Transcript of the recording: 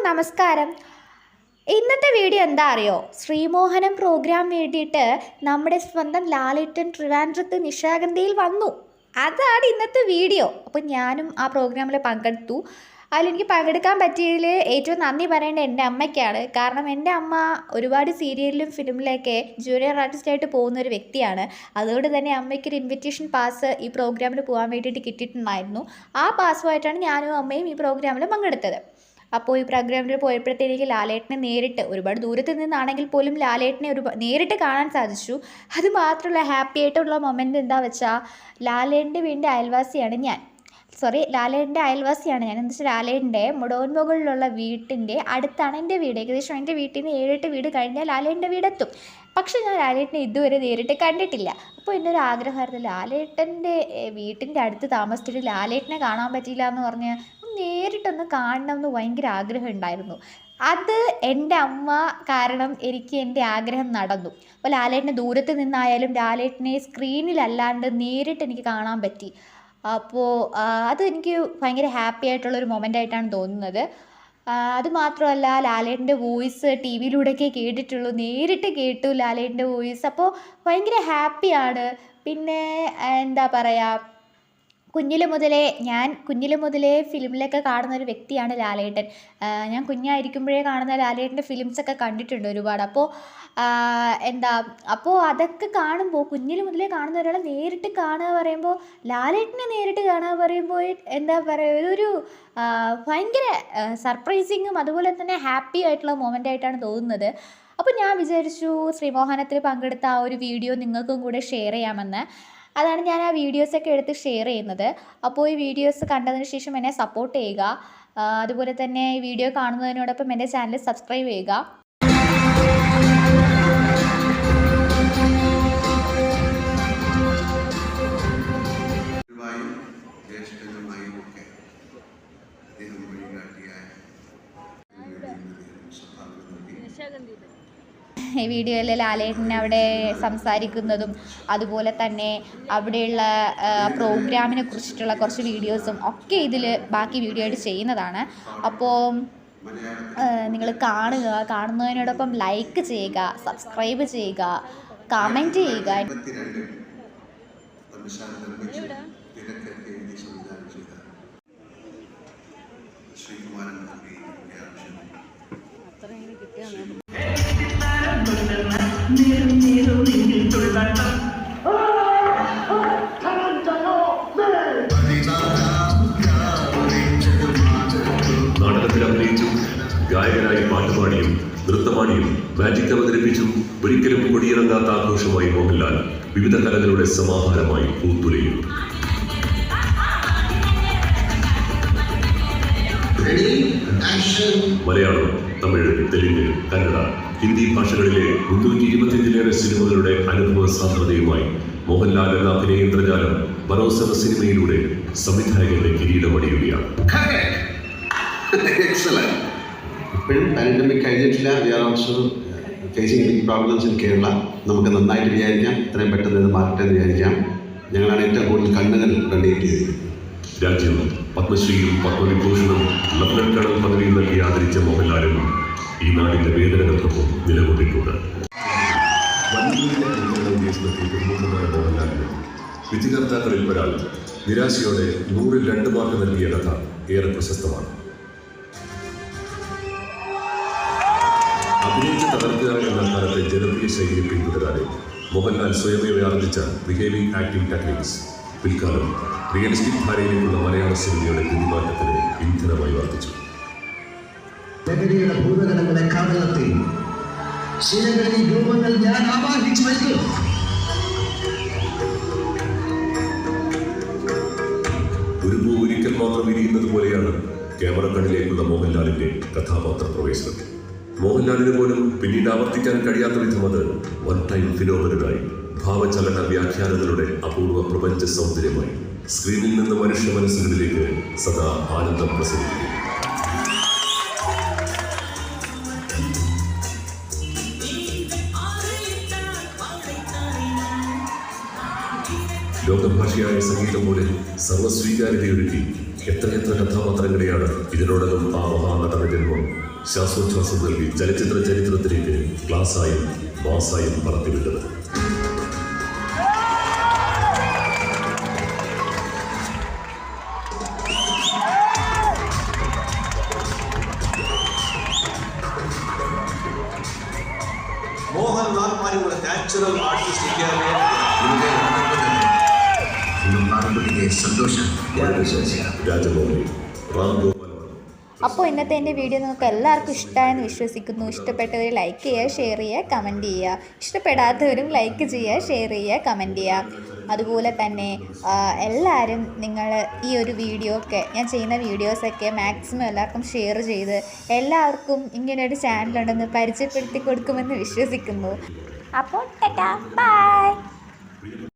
നമസ്കാരം. ഇന്നത്തെ വീഡിയോ എന്താ അറിയോ? ശ്രീമോഹനം പ്രോഗ്രാം വേണ്ടിയിട്ട് നമ്മുടെ സ്വന്തം ലാലേട്ടൻ ട്രിവാൻഡ്രത്ത് നിശാഗന്ധിയിൽ വന്നു. അതാണ് ഇന്നത്തെ വീഡിയോ. അപ്പോൾ ഞാനും ആ പ്രോഗ്രാമിൽ പങ്കെടുത്തു. അതിലെനിക്ക് പങ്കെടുക്കാൻ പറ്റിയതിൽ ഏറ്റവും നന്ദി പറയേണ്ടത് എൻ്റെ അമ്മയ്ക്കാണ്. കാരണം എൻ്റെ അമ്മ ഒരുപാട് സീരിയലിലും ഫിലിമിലൊക്കെ ജൂനിയർ ആർട്ടിസ്റ്റായിട്ട് പോകുന്ന ഒരു വ്യക്തിയാണ്. അതുകൊണ്ട് തന്നെ അമ്മയ്ക്കൊരു ഇൻവിറ്റേഷൻ പാസ് ഈ പ്രോഗ്രാമിൽ പോകാൻ വേണ്ടിയിട്ട് കിട്ടിയിട്ടുണ്ടായിരുന്നു. ആ പാസ്സുമായിട്ടാണ് ഞാനും അമ്മയും ഈ പ്രോഗ്രാമിൽ പങ്കെടുത്തത്. അപ്പോൾ ഈ പ്രോഗ്രാമിൽ പോയപ്പോഴത്തേക്ക് ലാലേട്ടനെ നേരിട്ട്, ഒരുപാട് ദൂരത്ത് നിന്നാണെങ്കിൽ പോലും ലാലേട്ടനെ നേരിട്ട് കാണാൻ സാധിച്ചു. അത് മാത്രമല്ല, ഹാപ്പി ആയിട്ടുള്ള മൊമെൻ്റ് എന്താ വെച്ചാൽ, ലാലേട്ടൻ്റെ അയൽവാസിയാണ് ഞാൻ. എന്താ വെച്ചാൽ ലാലേട്ടൻ്റെ മുടവൻമുകളിലുള്ള വീട്ടിൻ്റെ അടുത്താണ് എൻ്റെ വീട്. ഏകദേശം എൻ്റെ വീട്ടിൽ നിന്ന് 7-8 വീട് കഴിഞ്ഞാൽ ലാലേട്ടൻ്റെ വീടെത്തും. പക്ഷേ ഞാൻ ലാലേട്ടനെ ഇതുവരെ നേരിട്ട് കണ്ടിട്ടില്ല. അപ്പോൾ എൻ്റെ ഒരു ആഗ്രഹമായിരുന്നു, ലാലേട്ടൻ്റെ വീട്ടിൻ്റെ അടുത്ത് താമസിച്ചിട്ട് ലാലേട്ടനെ കാണാൻ പറ്റിയില്ല എന്ന് പറഞ്ഞ് നേരിട്ടൊന്ന് കാണണമെന്ന് ഭയങ്കര ആഗ്രഹം ഉണ്ടായിരുന്നു. അത് എൻ്റെ അമ്മ കാരണം എനിക്ക് എൻ്റെ ആഗ്രഹം നടന്നു. അപ്പോൾ ലാലേട്ടനെ ദൂരത്ത് നിന്നായാലും ലാലേട്ടനെ സ്ക്രീനിലല്ലാണ്ട് നേരിട്ട് എനിക്ക് കാണാൻ പറ്റി. അപ്പോൾ അത് എനിക്ക് ഭയങ്കര ഹാപ്പി ആയിട്ടുള്ളൊരു മൊമെൻ്റ് ആയിട്ടാണ് തോന്നുന്നത്. അതുമാത്രമല്ല, ലാലേട്ടൻ്റെ വോയിസ് ടി വിയിലൂടെയൊക്കെ കേട്ടിട്ടുള്ളൂ, നേരിട്ട് കേട്ടു ലാലേട്ടൻ്റെ വോയിസ്. അപ്പോൾ ഭയങ്കര ഹാപ്പിയാണ്. പിന്നെ എന്താ പറയുക, ഞാൻ കുഞ്ഞിലെ മുതലേ ഫിലിമിലൊക്കെ കാണുന്ന ഒരു വ്യക്തിയാണ് ലാലേട്ടൻ. ഞാൻ കുഞ്ഞായിരിക്കുമ്പോഴേ കാണുന്ന ലാലേട്ടൻ്റെ ഫിലിംസൊക്കെ കണ്ടിട്ടുണ്ട് ഒരുപാട്. അപ്പോൾ അതൊക്കെ കാണുമ്പോൾ, കുഞ്ഞിലെ മുതലേ കാണുന്ന ഒരാളെ നേരിട്ട് കാണുക പറയുമ്പോൾ, ലാലേട്ടനെ നേരിട്ട് കാണുക പറയുമ്പോൾ എന്താ പറയുക, ഒരു ഭയങ്കര സർപ്രൈസിങ്ങും അതുപോലെ തന്നെ ഹാപ്പി ആയിട്ടുള്ള മൊമെൻ്റ് ആയിട്ടാണ് തോന്നുന്നത്. അപ്പോൾ ഞാൻ വിചാരിച്ചു ശ്രീമോഹനത്തിൽ പങ്കെടുത്ത ആ ഒരു വീഡിയോ നിങ്ങൾക്കും കൂടെ ഷെയർ ചെയ്യാമെന്ന്. അതാണ് ഞാൻ ആ വീഡിയോസൊക്കെ എടുത്ത് ഷെയർ ചെയ്യുന്നത്. അപ്പോൾ ഈ വീഡിയോസ് കണ്ടതിന് ശേഷം എന്നെ സപ്പോർട്ട് ചെയ്യുക. അതുപോലെ തന്നെ ഈ വീഡിയോ കാണുന്നതിനോടൊപ്പം എൻ്റെ ചാനൽ സബ്സ്ക്രൈബ് ചെയ്യുക. ഈ വീഡിയോയിൽ ലാലേട്ടൻ അവിടെ സംസാരിക്കുന്നതും അതുപോലെ തന്നെ അവിടെയുള്ള പ്രോഗ്രാമിനെ കുറിച്ചിട്ടുള്ള കുറച്ച് വീഡിയോസും ഒക്കെ ഇതിൽ ബാക്കി വീഡിയോ ആയിട്ട് ചെയ്യുന്നതാണ്. അപ്പോൾ നിങ്ങൾ കാണുന്നതിനോടൊപ്പം ലൈക്ക് ചെയ്യുക, സബ്സ്ക്രൈബ് ചെയ്യുക, കമൻറ്റ് ചെയ്യുക. നാടകത്തിൽ അഭിനയിച്ചും ഗായകനായി പാട്ടുപാടിയും നൃത്തമാടിയും മാജിക് അവതരിപ്പിച്ചും ഒരിക്കലും കൊടിയിറങ്ങാത്ത ആഘോഷമായി മോഹൻലാൽ വിവിധ കലകളുടെ സമാഹാരമായി പൂത്തുലയുന്നു. മലയാളം, തമിഴ്, തെലുങ്ക്, കന്നഡ, ഹിന്ദി ഭാഷകളിലെ 325-ലേറെ സിനിമകളുടെ അനുഭവ സാന്ദ്രതയുമായി മോഹൻലാൽ എന്ന അഭിനയേന്ദ്രജാലം പരോസമ സിനിമയിലൂടെ സംവിധായകന്റെ കിരീടമണിയുകയാണ്. ഇപ്പോഴും പാൻഡമിക് കഴിഞ്ഞിട്ടില്ല. We are also facing big problems in Kerala. നമുക്ക് നന്നായിട്ട് വിചാരിക്കാം, ഇത്രയും പെട്ടെന്ന് ഇത് മാറട്ടെ എന്ന് വിചാരിക്കാം. ഞങ്ങളാണ് ഏറ്റവും കൂടുതൽ കണ്ണുകൾ ഡൊണേറ്റ് ചെയ്തത്. രാജ്യം പത്മശ്രീയും പത്മവിഭൂഷണും ലഫ്റ്റനന്റ് കേണൽ പദവിയും നൽകി ആദരിച്ച മോഹൻലാലും ഈ നാടിന്റെ വേദനകൾക്കൊപ്പം നിലകൊണ്ടിട്ടുണ്ട്. മോഹൻലാലിന് വിധികർത്താക്കളിൽ ഒരാൾ നിരാശയോടെ 100-ൽ 2 മാർക്ക് നൽകിയ കഥ ഏറെ പ്രശസ്തമാണ്. അഭിനയിച്ച് തകർക്കുക എന്ന കാലത്തെ ജനപ്രിയ ശൈലിയെ പിന്തുടരാതെ മോഹൻലാൽ സ്വയമേവ ആരംഭിച്ച ബിഹേവിംഗ് ആക്ടിംഗ് ടെക്നിക്സ് പിൽക്കാലം റിയലിസ്റ്റിക് ധാരയിലേക്കുള്ള മലയാള സിനിമയുടെ പിന്മാറ്റത്തിന് ഇന്ധനമായി വർദ്ധിച്ചു. ലഹരിയുടെ ഭൂതഗണങ്ങളെ കാതലത്തിൽ ശിലകളിൽ രൂപങ്ങൾ ഞാൻ ആവാഹിച്ചു വയ്ക്കും. ഒരു പൂ ഒരിക്കൽ മാത്രം വിരിയുന്നത് പോലെയാണ് ക്യാമറ കണ്ണിലേക്കുള്ള മോഹൻലാലിന്റെ കഥാപാത്ര പ്രവേശനം. മോഹൻലാലിന് പോലും പിന്നീട് ആവർത്തിക്കാൻ കഴിയാത്ത വിധം അത് വൺ ടൈം ഫിനോമിനനായി, ഭാവചലന വ്യാഖ്യാനങ്ങളുടെ അപൂർവ പ്രപഞ്ച സൗന്ദര്യമായി സ്ക്രീനിൽ നിന്ന് മനുഷ്യ മനസ്സുകളിലേക്ക് സദാ ആനന്ദം പ്രസരിക്കുന്നു. ലോകഭാഷയായ സംഗീതം പോലെ സർവസ്വീകാര്യതയൊരുക്കി എത്രയെത്ര കഥാപാത്രങ്ങളെയാണ് ഇതിനോടകം ആ മഹാനടന ജന്മം ശ്വാസോച്ഛ്വാസം നൽകി ചലച്ചിത്ര ചരിത്രത്തിലേക്ക് ക്ലാസായും മാസായും പറത്തിവിട്ടത്. മോഹൻലാൽ മാരിയുടെ നാച്ചുറൽ ആർട്ടിസ്റ്റ് സന്തോഷം രാജമൗലി, റാം ഗോപാൽ. അപ്പോൾ ഇന്നത്തെ എൻ്റെ വീഡിയോ നിങ്ങൾക്ക് എല്ലാവർക്കും ഇഷ്ടമായെന്ന് വിശ്വസിക്കുന്നു. ഇഷ്ടപ്പെട്ടവർ ലൈക്ക് ചെയ്യുക, ഷെയർ ചെയ്യുക, കമൻറ്റ് ചെയ്യുക. ഇഷ്ടപ്പെടാത്തവരും ലൈക്ക് ചെയ്യുക, ഷെയർ ചെയ്യുക, കമൻറ്റ് ചെയ്യുക. അതുപോലെ തന്നെ എല്ലാവരും നിങ്ങൾ ഈ ഒരു വീഡിയോ ഒക്കെ, ഞാൻ ചെയ്യുന്ന വീഡിയോസൊക്കെ മാക്സിമം എല്ലാവർക്കും ഷെയർ ചെയ്ത് എല്ലാവർക്കും ഇങ്ങനൊരു ചാനലുണ്ടെന്ന് പരിചയപ്പെടുത്തി കൊടുക്കുമെന്ന് വിശ്വസിക്കുന്നു. അപ്പോൾ ടാറ്റാ, ബൈ.